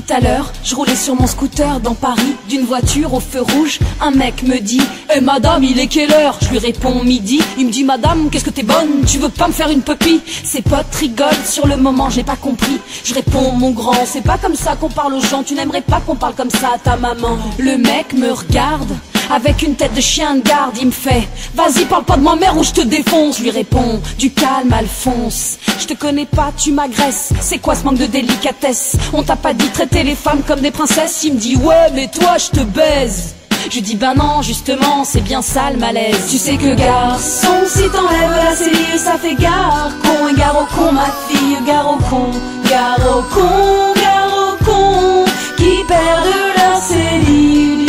Tout à l'heure, je roulais sur mon scooter dans Paris, d'une voiture au feu rouge. Un mec me dit « Eh madame, il est quelle heure ?» Je lui réponds midi. Il me dit « Madame, qu'est-ce que t'es bonne? Tu veux pas me faire une pupille ?» Ses potes rigolent, sur le moment j'ai pas compris. Je réponds « Mon grand, c'est pas comme ça qu'on parle aux gens. Tu n'aimerais pas qu'on parle comme ça à ta maman ?» Le mec me regarde avec une tête de chien de garde, il me fait « Vas-y, parle pas de ma mère ou je te défonce !» Je lui réponds « Du calme, Alphonse, je te connais pas, tu m'agresses. C'est quoi ce manque de délicatesse? On t'a pas dit traiter les femmes comme des princesses ?» Il me dit « Ouais, mais toi, je te baise !» Je lui dis ben non, justement, c'est bien ça le malaise. Tu sais que garçon, si t'enlèves la cellule, ça fait gare con. Et gare au con, ma fille, gare au con. Gare au con, gare au con, qui perdent leur cellule.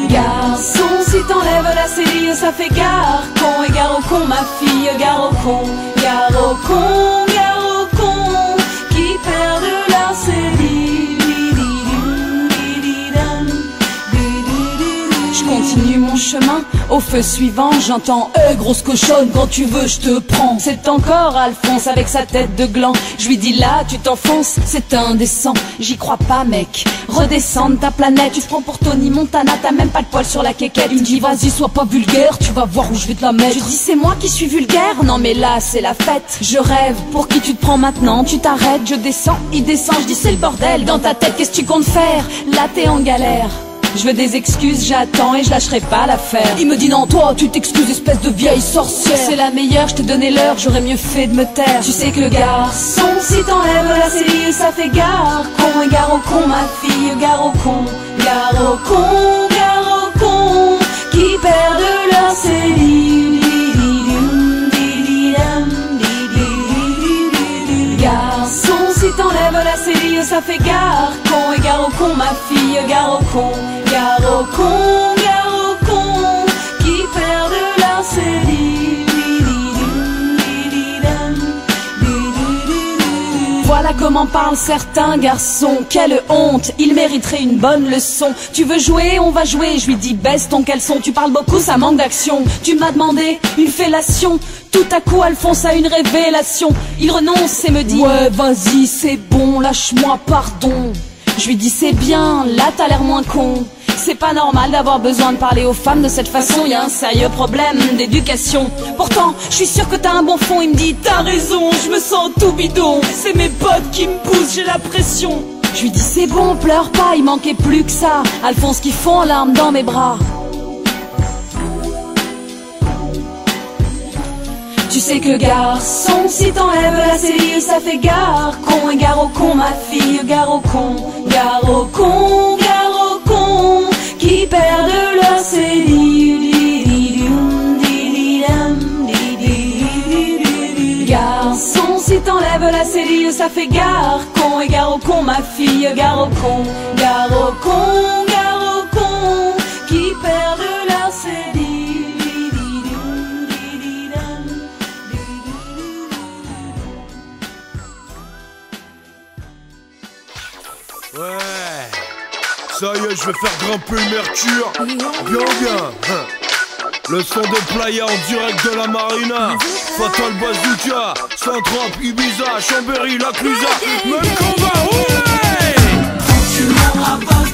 Garçon, si t'enlèves la cellule, ça fait gare con. Et gare au con, ma fille, gare au con. Gare au con, gare au con, qui perdent leur cellule. Je continue mon chemin, au feu suivant, j'entends « grosse cochonne, quand tu veux, je te prends !» C'est encore Alphonse avec sa tête de gland. Je lui dis là, tu t'enfonces, c'est indécent. J'y crois pas, mec, redescends de ta planète. Tu te prends pour Tony Montana, t'as même pas de poil sur la quéquette. Il me dit vas-y, sois pas vulgaire, tu vas voir où je vais te la mettre. Je dis c'est moi qui suis vulgaire, non mais là c'est la fête. Je rêve, pour qui tu te prends maintenant? Tu t'arrêtes, je descends, il descend, je dis c'est le bordel. Dans ta tête, qu'est-ce que tu comptes faire? Là t'es en galère. Je veux des excuses, j'attends et je lâcherai pas l'affaire. Il me dit non, toi tu t'excuses, espèce de vieille sorcière. C'est la meilleure, je te donnais l'heure, j'aurais mieux fait de me taire. Tu sais que garçon, si t'enlèves la cellule, ça fait gare con. Et gare au con, ma fille, gare au con. Gare au con, gare au con, qui perdent leur cellule. Garçon, si t'enlèves la cellule, ça fait gare con. Et gare au con, ma fille, gare au con. Gare au con, gare au con, qui perdent leur cellule. Voilà comment parlent certains garçons. Quelle honte, ils mériteraient une bonne leçon. Tu veux jouer, on va jouer. Je lui dis baisse ton caleçon. Tu parles beaucoup, ça manque d'action. Tu m'as demandé une fellation. Tout à coup Alphonse a une révélation. Il renonce et me dit ouais vas-y c'est bon, lâche-moi pardon. Je lui dis c'est bien, là t'as l'air moins con. C'est pas normal d'avoir besoin de parler aux femmes de cette façon. Y a un sérieux problème d'éducation. Pourtant je suis sûr que t'as un bon fond. Il me dit t'as raison, je me sens tout bidon. C'est mes potes qui me poussent, j'ai la pression. Je lui dis c'est bon, pleure pas, il manquait plus que ça. Alphonse qui fond en larmes dans mes bras. Tu sais que garçon, si t'enlèves la cellule, ça fait gare con. Et gare au con, ma fille, gare au con. Gare au con, gare au con, qui perdent leur cellule. Garçon, si t'enlèves la cellule, ça fait gare con. Et gare au con, ma fille, gare au con. Gare au con, gare au con, qui perdent leur cellule. Ouais, ça y est, je vais faire grimper le mercure. Bien, bien. Le son de Playa en direct de la Marina. Fatal Bazooka, Saint-Trope, Ibiza, Chambéry, La Clusaz. Même combat, ouais. Tranquillement à Paris.